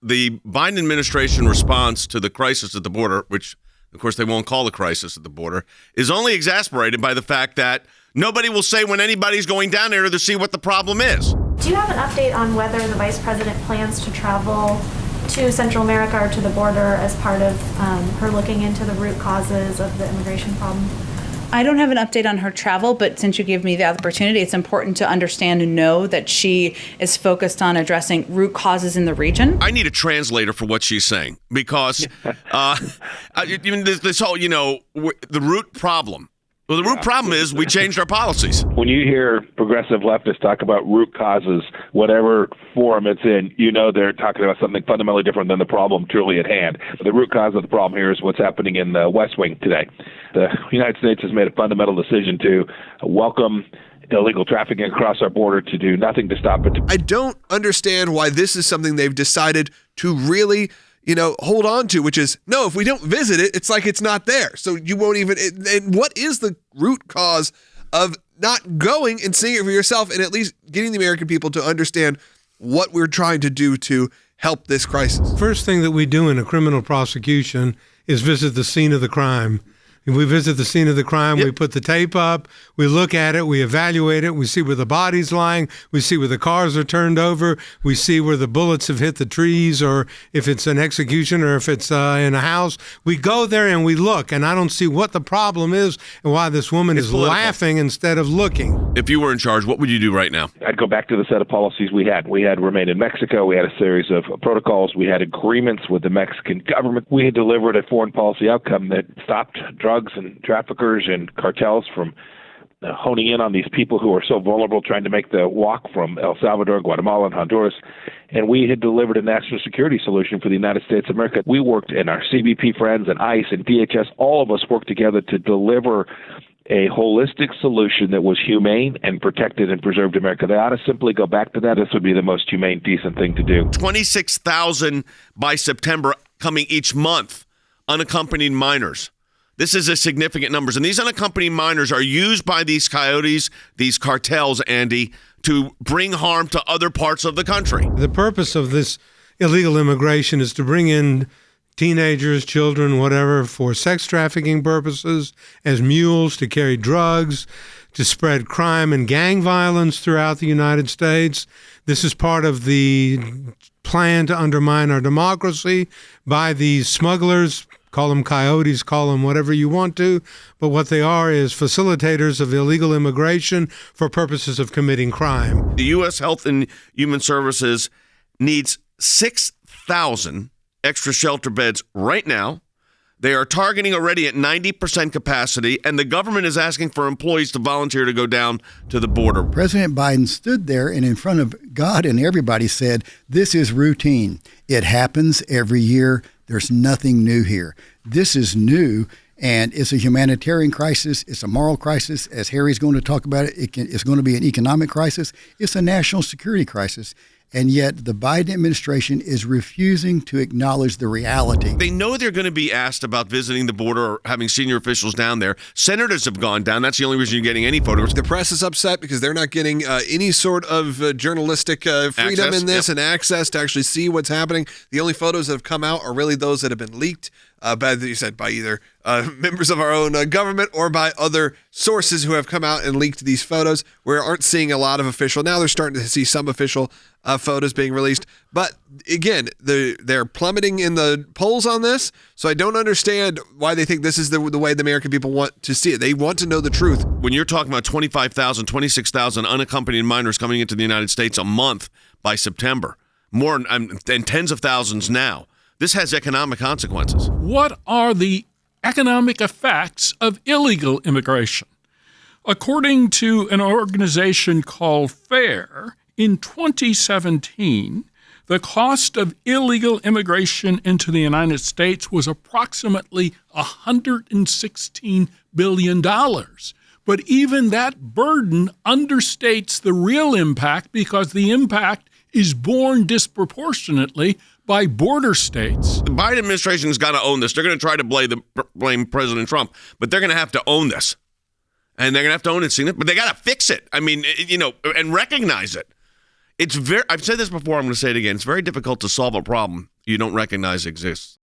the Biden administration response to the crisis at the border, which, of course, they won't call a crisis at the border, is only exasperated by the fact that nobody will say when anybody's going down there to see what the problem is. Do you have an update on whether the vice president plans to travel to Central America or to the border as part of her looking into the root causes of the immigration problem? I don't have an update on her travel, but since you gave me the opportunity, it's important to understand and know that she is focused on addressing root causes in the region. I need a translator for what she's saying because even this whole, the root problem. Well, the root problem is we changed our policies. When you hear progressive leftists talk about root causes, whatever forum it's in, they're talking about something fundamentally different than the problem truly at hand. The root cause of the problem here is what's happening in the West Wing today. The United States has made a fundamental decision to welcome illegal trafficking across our border, to do nothing to stop it. I don't understand why this is something they've decided to really hold on to, which is, no, if we don't visit it, it's like it's not there. So you won't even, and what is the root cause of not going and seeing it for yourself and at least getting the American people to understand what we're trying to do to help this crisis? First thing that we do in a criminal prosecution is visit the scene of the crime. We visit the scene of the crime, We put the tape up, we look at it, we evaluate it, we see where the body's lying, we see where the cars are turned over, we see where the bullets have hit the trees, or if it's an execution or if it's in a house. We go there and we look, and I don't see what the problem is and why this woman is laughing instead of looking. If you were in charge, what would you do right now? I'd go back to the set of policies we had. We had Remain in Mexico. We had a series of protocols. We had agreements with the Mexican government. We had delivered a foreign policy outcome that stopped drugs and traffickers and cartels from honing in on these people who are so vulnerable, trying to make the walk from El Salvador, Guatemala, and Honduras. And we had delivered a national security solution for the United States of America. We worked, and our CBP friends and ICE and DHS, all of us worked together to deliver a holistic solution that was humane and protected and preserved America. They ought to simply go back to that. This would be the most humane, decent thing to do. 26,000 by September coming each month, unaccompanied minors. This is a significant numbers. And these unaccompanied minors are used by these coyotes, these cartels, Andy, to bring harm to other parts of the country. The purpose of this illegal immigration is to bring in teenagers, children, whatever, for sex trafficking purposes, as mules to carry drugs, to spread crime and gang violence throughout the United States. This is part of the plan to undermine our democracy by these smugglers. Call them coyotes, call them whatever you want to, but what they are is facilitators of illegal immigration for purposes of committing crime. The U.S. Health and Human Services needs 6,000 extra shelter beds right now. They are targeting already at 90% capacity, and the government is asking for employees to volunteer to go down to the border. President Biden stood there and in front of God and everybody said, this is routine. It happens every year. There's nothing new here. This is new, and it's a humanitarian crisis. It's a moral crisis. As Harry's going to talk about it's going to be an economic crisis. It's a national security crisis. And yet the Biden administration is refusing to acknowledge the reality. They know they're going to be asked about visiting the border or having senior officials down there. Senators have gone down. That's the only reason you're getting any photos. The press is upset because they're not getting any sort of journalistic freedom in this and access to actually see what's happening. The only photos that have come out are really those that have been leaked by either members of our own government or by other sources who have come out and leaked these photos. We aren't seeing a lot of official. Now they're starting to see some official photos being released. But again, they're plummeting in the polls on this. So I don't understand why they think this is the way the American people want to see it. They want to know the truth. When you're talking about 25,000, 26,000 unaccompanied minors coming into the United States a month by September, more than tens of thousands now, this has economic consequences. What are the economic effects of illegal immigration? According to an organization called FAIR, in 2017, the cost of illegal immigration into the United States was approximately $116 billion. But even that burden understates the real impact because the impact is borne disproportionately by border states. The Biden administration has got to own this. They're going to try to blame President Trump, but they're going to have to own this. And they're going to have to own it, but they got to fix it. I mean, and recognize it. I've said this before, I'm going to say it again. It's very difficult to solve a problem you don't recognize exists.